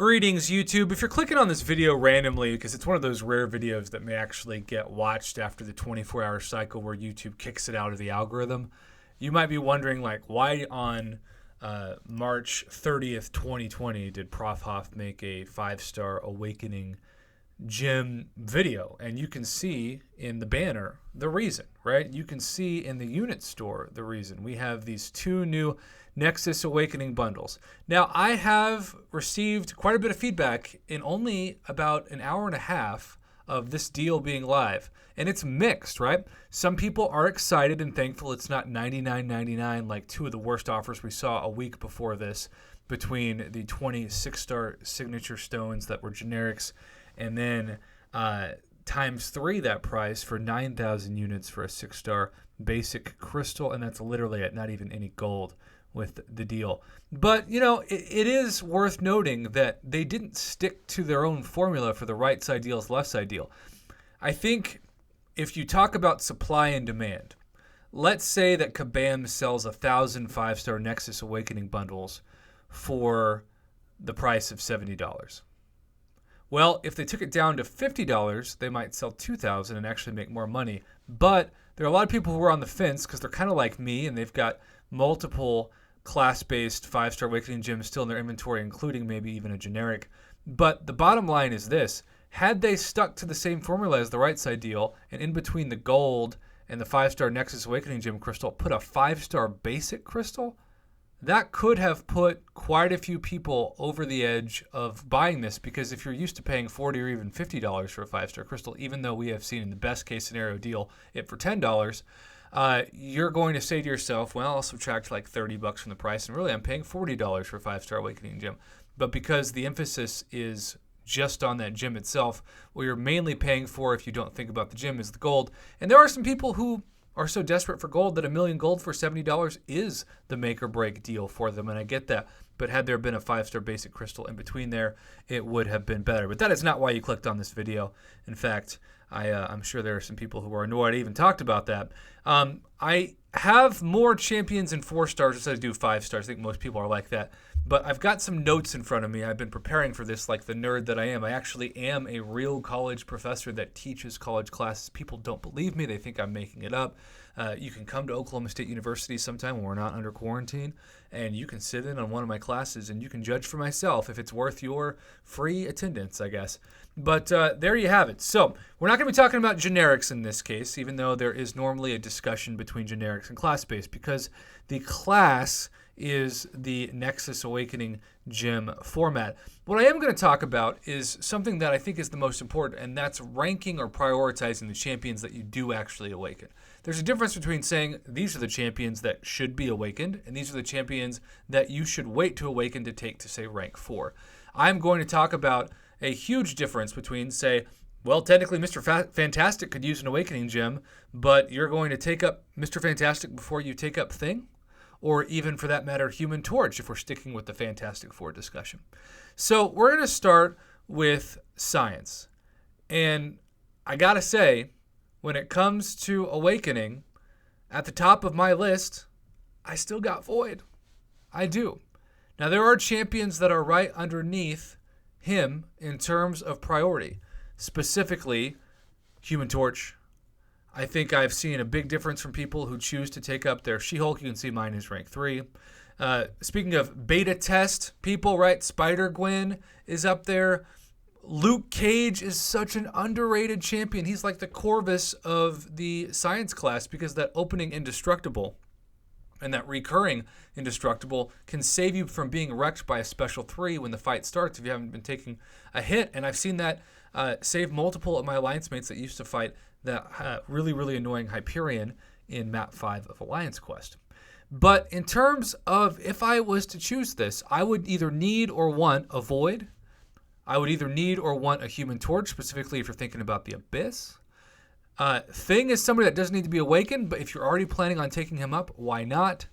Greetings, YouTube. If you're clicking on this video randomly, because it's one of those rare videos that may actually get watched after the 24-hour cycle where YouTube kicks it out of the algorithm, you might be wondering, like, why on March 30th, 2020 did Prof Hoff make a 5-star Awakening gym video? And you can see in the banner the reason, right? You can see in the unit store the reason. We have these two new Nexus Awakening bundles. Now, I have received quite a bit of feedback in only about an hour and a half of this deal being live, and it's mixed, right? Some people are excited and thankful it's not $99.99 like two of the worst offers we saw a week before this between the 26-star signature stones that were generics and then times 3 that price for 9,000 units for a 6-star basic crystal, and that's literally at not even any gold with the deal. But, you know, it is worth noting that they didn't stick to their own formula for the right side deals, left side deal. I think if you talk about supply and demand, let's say that Kabam sells 1,000 5-star Nexus Awakening bundles for the price of $70. Well, if they took it down to $50, they might sell 2,000 and actually make more money. But there are a lot of people who are on the fence because they're kind of like me and they've got multiple class-based 5-star Awakening gems still in their inventory, including maybe even a generic. But the bottom line is this: had they stuck to the same formula as the right side deal, and in between the gold and the 5-star Nexus Awakening gem crystal, put a 5-star basic crystal, that could have put quite a few people over the edge of buying this, because if you're used to paying $40 or even $50 for a 5-star crystal, even though we have seen in the best case scenario deal it for $10, you're going to say to yourself, well, I'll subtract like $30 from the price, and really I'm paying $40 for a 5-star Awakening gem. But because the emphasis is just on that gem itself, what you're mainly paying for, if you don't think about the gem, is the gold. And there are some people who are so desperate for gold that 1,000,000 gold for $70 is the make or break deal for them, and I get that. But had there been a 5-star basic crystal in between there, it would have been better. But that is not why you clicked on this video. In fact, I'm sure there are some people who are annoyed I even talked about that. I have more champions in 4 stars instead of do 5 stars. I think most people are like that. But I've got some notes in front of me. I've been preparing for this like the nerd that I am. I actually am a real college professor that teaches college classes. People don't believe me. They think I'm making it up. You can come to Oklahoma State University sometime when we're not under quarantine, and you can sit in on one of my classes, and you can judge for myself if it's worth your free attendance, I guess. But there you have it. So we're not going to be talking about generics in this case, even though there is normally a discussion between generics and class-based, because the class is the Nexus Awakening gem format. What I am going to talk about is something that I think is the most important, and that's ranking or prioritizing the champions that you do actually awaken. There's a difference between saying these are the champions that should be awakened, and these are the champions that you should wait to awaken to take to, say, rank 4. I'm going to talk about a huge difference between, say, well, technically Mr. Fantastic could use an Awakening gem, but you're going to take up Mr. Fantastic before you take up Thing, or even, for that matter, Human Torch, if we're sticking with the Fantastic Four discussion. So we're going to start with science. And I got to say, when it comes to Awakening, at the top of my list, I still got Void. I do. Now, there are champions that are right underneath him in terms of priority, specifically Human Torch. I think I've seen a big difference from people who choose to take up their She-Hulk. You can see mine is rank 3. Speaking of beta test people, right? Spider-Gwen is up there. Luke Cage is such an underrated champion. He's like the Corvus of the science class, because that opening indestructible and that recurring indestructible can save you from being wrecked by a special 3 when the fight starts if you haven't been taking a hit. And I've seen that save multiple of my alliance mates that used to fight that really, really annoying Hyperion in map 5 of Alliance Quest. But in terms of if I was to choose this, I would either need or want a Void. I would either need or want a Human Torch, specifically if you're thinking about the Abyss. Thing is somebody that doesn't need to be awakened, but if you're already planning on taking him up, why not?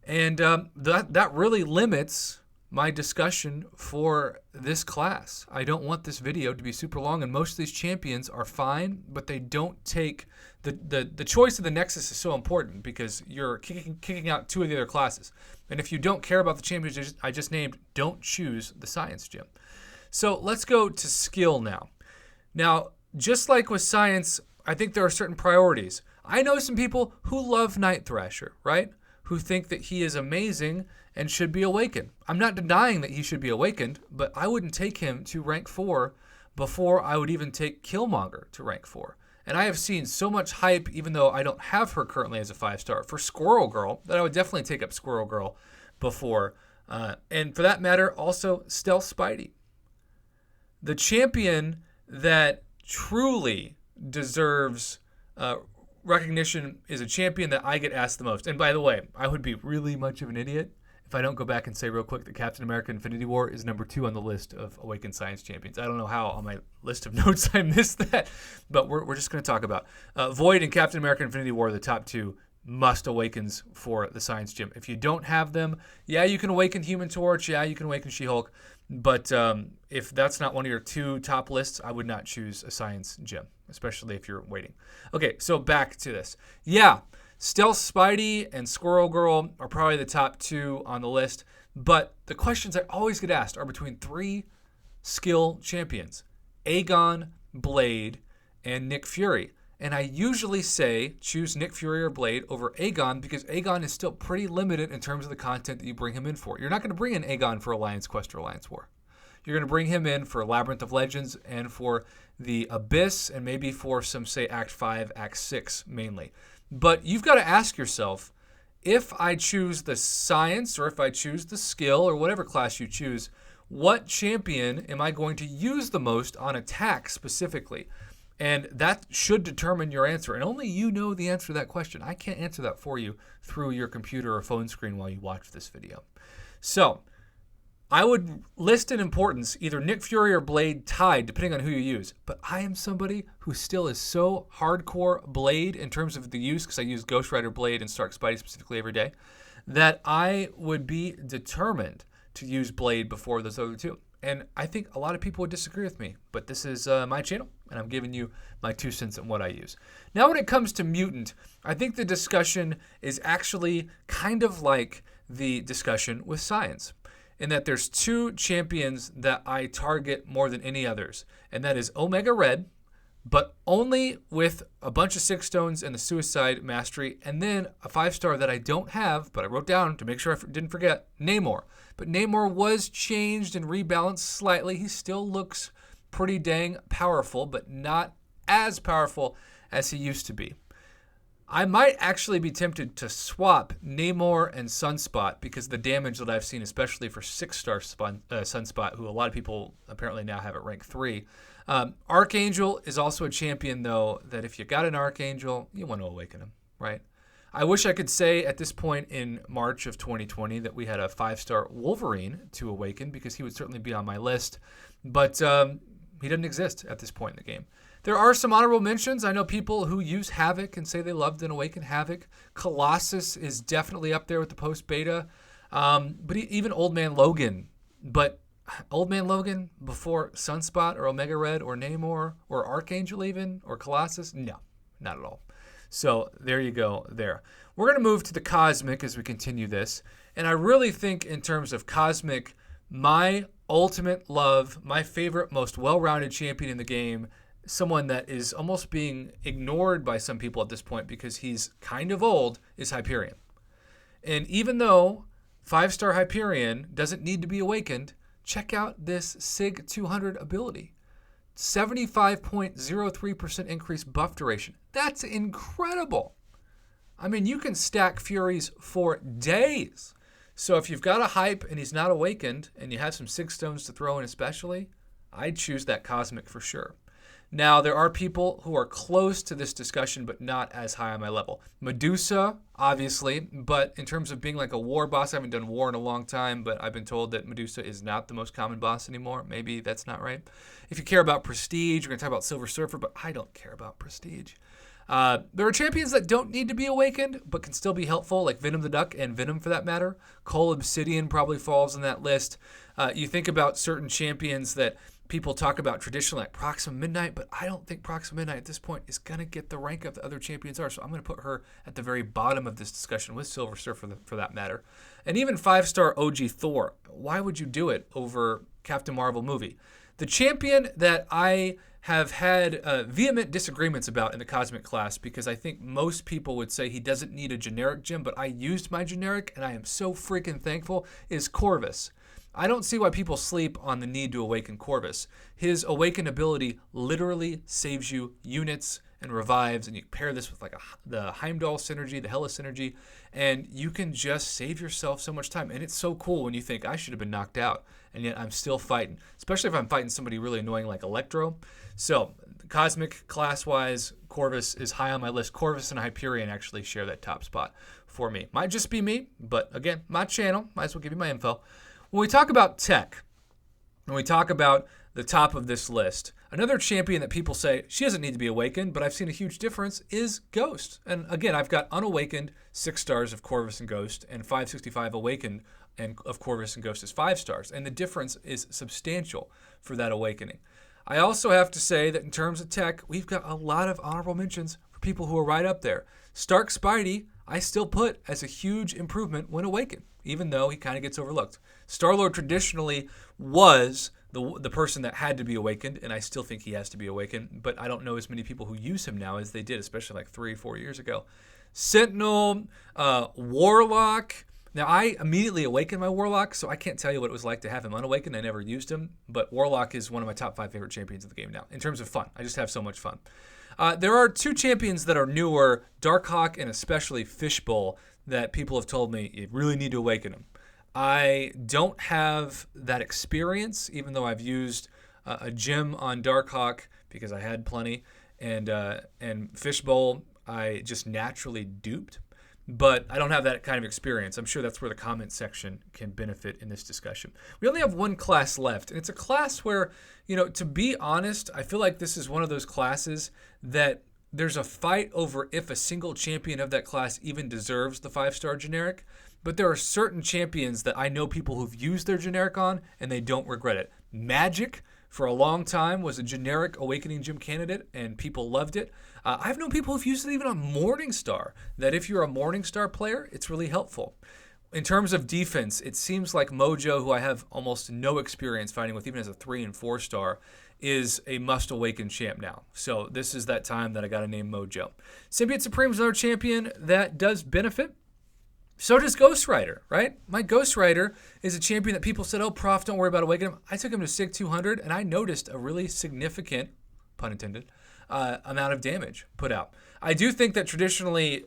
And that really limits my discussion for this class. I don't want this video to be super long, and most of these champions are fine, but they don't take The choice of the Nexus is so important because you're kicking out 2 of the other classes. And if you don't care about the champions I just named, don't choose the Science Gym. So let's go to skill now. Now, just like with Science, I think there are certain priorities. I know some people who love Night Thrasher, right? Who think that he is amazing and should be awakened. I'm not denying that he should be awakened, but I wouldn't take him to rank 4 before I would even take Killmonger to rank 4. And I have seen so much hype, even though I don't have her currently as a 5-star, for Squirrel Girl, that I would definitely take up Squirrel Girl before. And for that matter, also Stealth Spidey. The champion that truly deserves recognition is a champion that I get asked the most. And by the way, I would be really much of an idiot if I don't go back and say real quick that Captain America Infinity War is number 2 on the list of Awakened Science Champions. I don't know how on my list of notes I missed that, but we're just going to talk about Void and Captain America Infinity War are the top 2 must awakens for the Science Gym. If you don't have them, yeah, you can awaken Human Torch, yeah, you can awaken She-Hulk, but if that's not one of your 2 top lists, I would not choose a Science Gym, especially if you're waiting. Okay, so back to this. Yeah, Stealth Spidey and Squirrel Girl are probably the top 2 on the list, but the questions I always get asked are between 3 skill champions, Aegon, Blade, and Nick Fury. And I usually say choose Nick Fury or Blade over Aegon because Aegon is still pretty limited in terms of the content that you bring him in for. You're not going to bring in Aegon for Alliance Quest or Alliance War. You're going to bring him in for Labyrinth of Legends and for the Abyss and maybe for some, say, Act 5, Act 6 mainly. But you've got to ask yourself, if I choose the Science or if I choose the Skill or whatever class you choose, what champion am I going to use the most on attack specifically? And that should determine your answer. And only you know the answer to that question. I can't answer that for you through your computer or phone screen while you watch this video. So I would list in importance either Nick Fury or Blade tied, depending on who you use. But I am somebody who still is so hardcore Blade in terms of the use, because I use Ghostwriter, Blade, and Stark Spidey specifically every day, that I would be determined to use Blade before those other 2. And I think a lot of people would disagree with me, but this is my channel, and I'm giving you my 2 cents on what I use. Now, when it comes to Mutant, I think the discussion is actually kind of like the discussion with Science, in that there's 2 champions that I target more than any others, and that is Omega Red, but only with a bunch of 6 stones and the Suicide Mastery, and then a 5-star that I don't have, but I wrote down to make sure I didn't forget, Namor. But Namor was changed and rebalanced slightly. He still looks pretty dang powerful, but not as powerful as he used to be. I might actually be tempted to swap Namor and Sunspot because the damage that I've seen, especially for 6-star Sunspot, who a lot of people apparently now have at rank 3. Archangel is also a champion, though, that if you got an Archangel, you want to awaken him, right? I wish I could say at this point in March of 2020 that we had a 5-star Wolverine to awaken because he would certainly be on my list, but he doesn't exist at this point in the game. There are some honorable mentions. I know people who use Havoc and say they loved and awaken Havoc. Colossus is definitely up there with the post-beta, but even Old Man Logan. But Old Man Logan before Sunspot or Omega Red or Namor or Archangel even or Colossus? No, not at all. So there you go there. We're going to move to the Cosmic as we continue this. And I really think in terms of Cosmic, my ultimate love, my favorite, most well-rounded champion in the game, someone that is almost being ignored by some people at this point because he's kind of old, is Hyperion. And even though 5-star Hyperion doesn't need to be awakened, check out this SIG 200 ability. 75.03% increased buff duration. That's incredible. I mean, you can stack Furies for days. So if you've got a hype and he's not awakened and you have some 6 stones to throw in especially, I'd choose that Cosmic for sure. Now, there are people who are close to this discussion, but not as high on my level. Medusa, obviously, but in terms of being like a war boss, I haven't done war in a long time, but I've been told that Medusa is not the most common boss anymore. Maybe that's not right. If you care about Prestige, we're going to talk about Silver Surfer, but I don't care about Prestige. There are champions that don't need to be awakened, but can still be helpful, like Venom the Duck and Venom for that matter. Cole Obsidian probably falls in that list. You think about certain champions that people talk about traditionally like Proxima Midnight, but I don't think Proxima Midnight at this point is going to get the rank up the other champions are. So I'm going to put her at the very bottom of this discussion with Silver Surfer for that matter. And even 5-star OG Thor, why would you do it over Captain Marvel movie? The champion that I have had vehement disagreements about in the Cosmic class, because I think most people would say he doesn't need a generic gem, but I used my generic and I am so freaking thankful, is Corvus. I don't see why people sleep on the need to awaken Corvus. His awaken ability literally saves you units and revives, and you pair this with like the Heimdall synergy, the Hela synergy, and you can just save yourself so much time. And it's so cool when you think, I should have been knocked out, and yet I'm still fighting, especially if I'm fighting somebody really annoying like Electro. So Cosmic class-wise, Corvus is high on my list. Corvus and Hyperion actually share that top spot for me. Might just be me, but again, my channel, might as well give you my info. When we talk about tech, when we talk about the top of this list, another champion that people say she doesn't need to be awakened, but I've seen a huge difference, is Ghost. And again, I've got unawakened 6 stars of Corvus and Ghost, and 565 awakened and of Corvus and Ghost is 5 stars. And the difference is substantial for that awakening. I also have to say that in terms of tech, we've got a lot of honorable mentions for people who are right up there. Stark Spidey, I still put as a huge improvement when awakened, even though he kind of gets overlooked. Star-Lord traditionally was the person that had to be awakened, and I still think he has to be awakened, but I don't know as many people who use him now as they did, especially like 3 or 4 years ago. Sentinel, Warlock. Now, I immediately awakened my Warlock, so I can't tell you what it was like to have him unawakened. I never used him, but Warlock is one of my top 5 favorite champions of the game now, in terms of fun. I just have so much fun. There are 2 champions that are newer, Darkhawk and especially Fishbowl, that people have told me you really need to awaken him. I don't have that experience, even though I've used a gem on Darkhawk because I had plenty, and Fishbowl I just naturally duped. But I don't have that kind of experience. I'm sure that's where the comment section can benefit in this discussion. We only have 1 class left, and it's a class where, to be honest, I feel like this is one of those classes that there's a fight over if a single champion of that class even deserves the 5-star generic. But there are certain champions that I know people who've used their generic on, and they don't regret it. Magic, for a long time, was a generic Awakening Gym candidate, and people loved it. I've known people who've used it even on Morningstar, that if you're a Morningstar player, it's really helpful. In terms of defense, it seems like Mojo, who I have almost no experience fighting with, even as a 3 and 4 star, is a must-awaken champ now. So this is that time that I got to name Mojo. Symbiote Supreme is another champion that does benefit. So does Ghostwriter, right? My Ghostwriter is a champion that people said, oh, Prof, don't worry about awakening him. I took him to SIG 200, and I noticed a really significant, pun intended, amount of damage put out. I do think that traditionally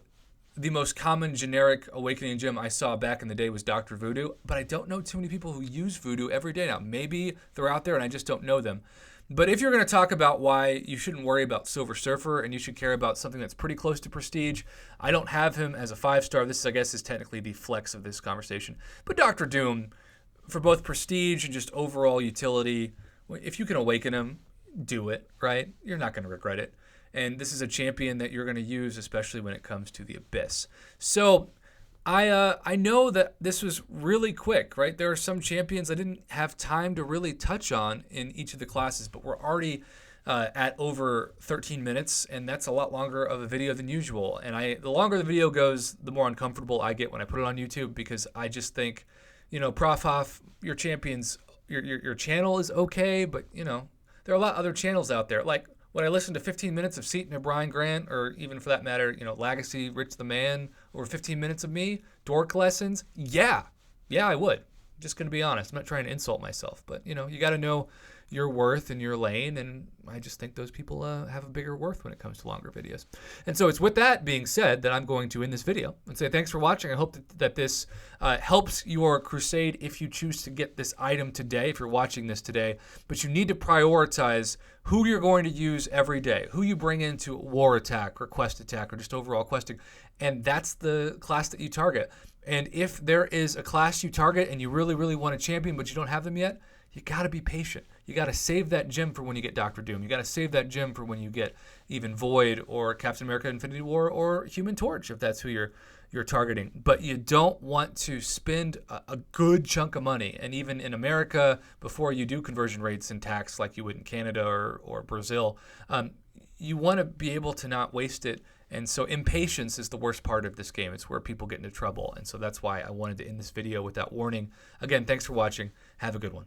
the most common generic awakening gem I saw back in the day was Dr. Voodoo, but I don't know too many people who use Voodoo every day now. Maybe they're out there and I just don't know them. But if you're going to talk about why you shouldn't worry about Silver Surfer and you should care about something that's pretty close to Prestige, I don't have him as a 5-star. This, I guess, is technically the flex of this conversation. But Dr. Doom, for both Prestige and just overall utility, if you can awaken him, do it, right? You're not going to regret it. And this is a champion that you're going to use, especially when it comes to the Abyss. So I know that this was really quick, right? There are some champions I didn't have time to really touch on in each of the classes, but we're already at over 13 minutes, and that's a lot longer of a video than usual. And the longer the video goes, the more uncomfortable I get when I put it on YouTube, because I just think, Prof Hoff, your champions, your channel is okay, but, there are a lot of other channels out there. Like, would I listen to 15 minutes of Seaton or Brian Grant, or even for that matter, Legacy, Rich the Man, over 15 minutes of me? Dork lessons? Yeah, I would. Just going to be honest. I'm not trying to insult myself, but, you got to know your worth and your lane, and I just think those people have a bigger worth when it comes to longer videos. And so it's with that being said that I'm going to end this video and say thanks for watching. I hope that this helps your crusade if you choose to get this item today, if you're watching this today. But you need to prioritize who you're going to use every day, who you bring into war attack or quest attack or just overall questing, and that's the class that you target. And if there is a class you target and you really, really want a champion, but you don't have them yet, you got to be patient. You got to save that gem for when you get Doctor Doom. You got to save that gem for when you get even Void or Captain America Infinity War or Human Torch, if that's who you're targeting. But you don't want to spend a good chunk of money. And even in America, before you do conversion rates and tax like you would in Canada or Brazil, you want to be able to not waste it. And so impatience is the worst part of this game. It's where people get into trouble. And so that's why I wanted to end this video with that warning. Again, thanks for watching. Have a good one.